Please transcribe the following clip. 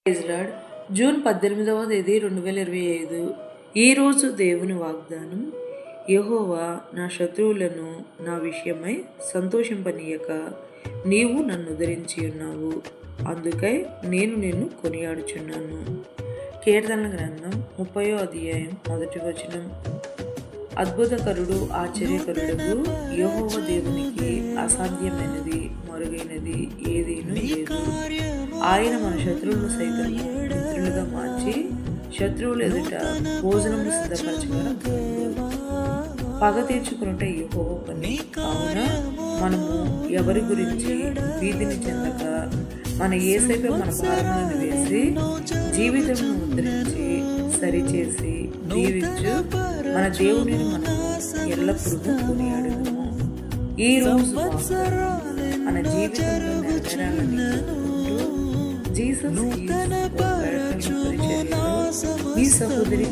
Praise lord. June 18వ తేదీ 2025. ఈరోజు దేవుని వాగ్దానం. యెహోవా నా శత్రువులను నా విషయమై సంతోషింపనీయక నీవు నన్ను ఉద్ధరించి ఉన్నావు, అందుకై నేను నిన్ను కొనియాడుచున్నాను. కీర్తనల గ్రంథం 30వ అధ్యాయం 1వ వచనం. అద్భుతకరుడు ఆశ్చర్యకరుడు యెహోవా దేవునికి అసాధ్యమైనది మరుగైనది ఏదీనూ లేదు. ఆయన మన శత్రువులను సైతం మిత్రులుగా మార్చి శత్రువుల ఎదుట భోజనము సిద్ధపరచగలడు. పగ తీర్చుకున్నట్టే యెహోవా పని. కావున మనము ఎవరి గురించి వీధిని చెందక మన యేసయ్యపై మన భారములను వేసి జీవితంను ఉద్ధరించి సరిచేసి దీవించు మన దేవునిని మనం ఎల్లప్పుడూ కొనియాడుము. ఈ రోజు మన జీవితంలో నెరవేరాలని జీసస్ మీ సహోదరి.